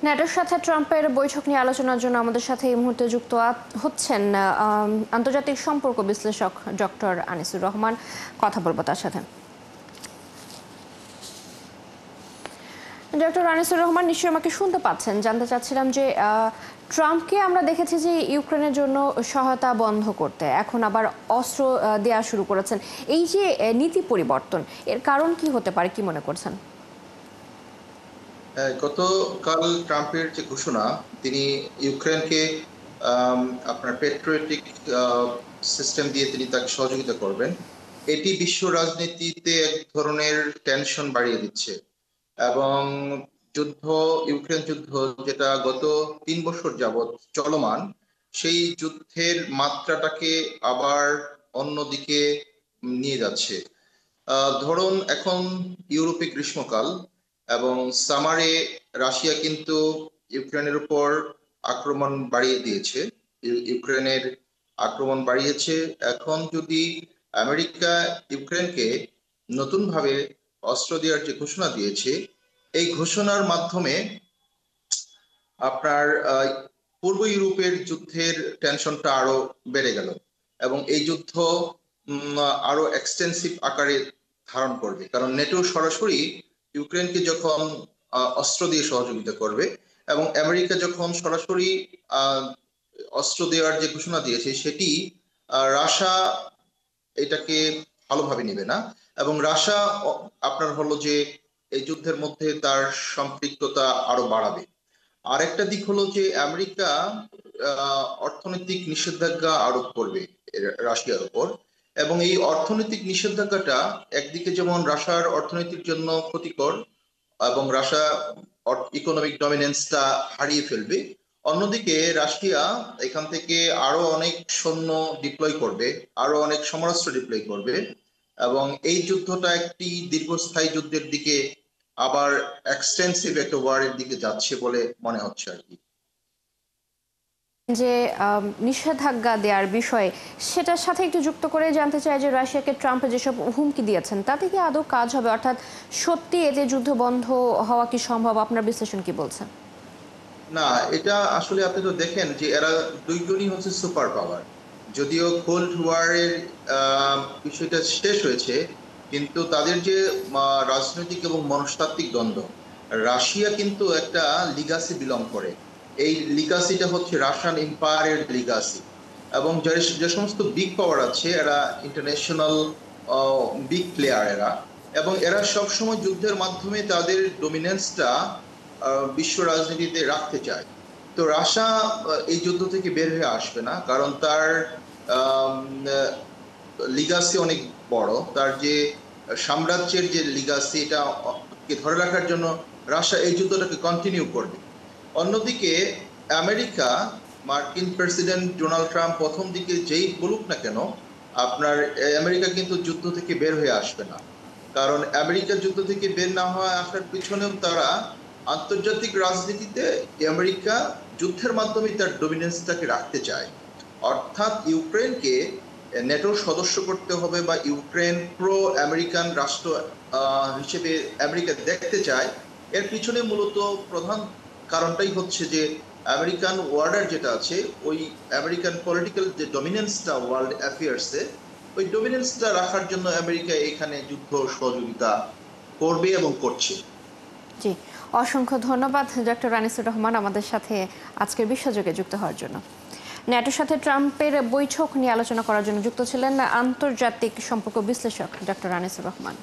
ন্যাটোর সাথে ট্রাম্পের বৈঠক নিয়ে আলোচনার জন্য আমাদের সাথে এই মুহূর্তে যুক্ত হচ্ছেন আন্তর্জাতিক সম্পর্ক বিশ্লেষক ডক্টর আনিসুর রহমান। কথা বলবো তার সাথে। ডক্টর আনিসুর রহমান, নিশ্চয়ই আমাকে শুনতে পাচ্ছেন। জানতে চাচ্ছিলাম যে ট্রাম্পকে আমরা দেখেছি যে ইউক্রেনের জন্য সহায়তা বন্ধ করতে, এখন আবার অস্ত্র দেয়া শুরু করেছেন। এই যে নীতি পরিবর্তন, এর কারণ কি হতে পারে, কি মনে করছেন? গতকাল ট্রাম্পের যে ঘোষণা, তিনি ইউক্রেনকে আপনার পেট্রিয়টিক সিস্টেম দিয়ে তিনি তাকে সহযোগিতা করবেন, এটি বিশ্ব রাজনীতিতে এক ধরনের টেনশন বাড়িয়ে দিচ্ছে। এবং ইউক্রেন যুদ্ধ যেটা গত 3 বছর যাবৎ চলমান, সেই যুদ্ধের মাত্রাটাকে আবার অন্যদিকে নিয়ে যাচ্ছে। ধরুন, এখন ইউরোপে গ্রীষ্মকাল এবং সামারে রাশিয়া কিন্তু ইউক্রেনের উপর আক্রমণ বাড়িয়ে দিয়েছে, ইউক্রেনের আক্রমণ বাড়িয়েছে। এখন যদি আমেরিকা ইউক্রেনকে নতুনভাবে অস্ত্র দেওয়ার যে ঘোষণা দিয়েছে, এই ঘোষণার মাধ্যমে আপনার পূর্ব ইউরোপের যুদ্ধের টেনশনটা আরো বেড়ে গেল এবং এই যুদ্ধ আরো এক্সটেন্সিভ আকারে ধারণ করবে। কারণ নেটো সরাসরি ইউক্রেনকে যখন অস্ত্র দিয়ে সহযোগিতা করবে এবং আমেরিকা যখন সরাসরি অস্ত্র দেওয়ার যে ঘোষণা দিয়েছে, সেটি রাশিয়া এটাকে ভালোভাবে নেবে না। এবং রাশিয়া আপনার হলো যে এই যুদ্ধের মধ্যে তার সম্পৃক্ততা আরো বাড়াবে। আরেকটা দিক হলো যে আমেরিকা অর্থনৈতিক নিষেধাজ্ঞা আরোপ করবে রাশিয়ার উপর, এবং এই অর্থনৈতিক নিষেধাজ্ঞাটা একদিকে যেমন রাশিয়ার অর্থনৈতিক জন্য ক্ষতিকর এবং রাশিয়া ইকোনমিক ডমিনেন্সটা হারিয়ে ফেলবে, অন্যদিকে রাশিয়া এখান থেকে আরো অনেক সৈন্য ডিপ্লয় করবে, আরো অনেক সমরাস্ত্র ডিপ্লয় করবে এবং এই যুদ্ধটা একটি দীর্ঘস্থায়ী যুদ্ধের দিকে, আবার এক্সটেন্সিভ একটা ওয়ারের দিকে যাচ্ছে বলে মনে হচ্ছে আর কি। যে নিষেধাজ্ঞা দেওয়ার বিষয়ে, সেটার সাথে একটু যুক্ত করে জানতে চাই যে রাশিয়াকে ট্রাম্প যেসব হুমকি দিয়েছেন, তাতে কি আদৌ কাজ হবে? অর্থাৎ সত্যি এতে যুদ্ধ বন্ধ হওয়া কি সম্ভব? আপনার বিশ্লেষণ কি বলছেন? না, এটা আসলে আপনি তো দেখেন যে এরা দুইজনই হচ্ছে সুপার পাওয়ার। যদিও কোল্ড ওয়ারের বিষয়টা শেষ হয়েছে, কিন্তু তাদের যে রাজনৈতিক এবং মনস্তাত্ত্বিক দ্বন্দ্ব, রাশিয়া কিন্তু একটা লিগাসি বিলং করে। এই লিগাসিটা হচ্ছে রাশিয়ান এম্পায়ারের লিগাসি। এবং যে সমস্ত বিগ পাওয়ার আছে, এরা ইন্টারন্যাশনাল বিগ প্লেয়ার এরা, এবং এরা সবসময় যুদ্ধের মাধ্যমে তাদের ডমিনেন্সটা বিশ্ব রাজনীতিতে রাখতে চায়। তো রাশিয়া এই যুদ্ধ থেকে বের হয়ে আসবে না, কারণ তার লিগাসি অনেক বড়। তার যে সাম্রাজ্যের যে লিগাসি, এটা ধরে রাখার জন্য রাশিয়া এই যুদ্ধটাকে কন্টিনিউ করবে। অন্যদিকে আমেরিকা, মার্কিন প্রেসিডেন্ট ডোনাল্ড ট্রাম্প প্রথম দিকে যেই বলুক না কেন, আপনার আমেরিকা কিন্তু যুদ্ধ থেকে বের হয়ে আসবে না। কারণ আমেরিকা যুদ্ধ থেকে বের না হওয়া আসার পিছনেও তারা আন্তর্জাতিক রাজনীতিতে আমেরিকা যুদ্ধের মাধ্যমে তার ডমিনেন্সটাকে রাখতে চায়। অর্থাৎ ইউক্রেনকে নেটোর সদস্য করতে হবে বা ইউক্রেন প্রো আমেরিকান রাষ্ট্র হিসেবে আমেরিকা দেখতে চায়। এর পিছনে মূলত প্রধান কারণটাই হচ্ছে যে আমেরিকান ওয়ার্ডার যেটা আছে, ওই আমেরিকান পলিটিক্যাল যে ডমিনেন্সটা ওয়ার্ল্ড অ্যাফেয়ার্সে, ওই ডমিনেন্সটা রাখার জন্য আমেরিকা এখানে যুদ্ধ সহযোগিতা করবে এবং করছে। জি, অসংখ্য ধন্যবাদ ডক্টর আনিসুর রহমান আমাদের সাথে আজকের বিশ্বযোগে যুক্ত হওয়ার জন্য। ন্যাটোর সাথে ট্রাম্পের বৈঠক নিয়ে আলোচনা করার জন্য যুক্ত ছিলেন আন্তর্জাতিক সম্পর্ক বিশ্লেষক ডক্টর আনিসুর রহমান।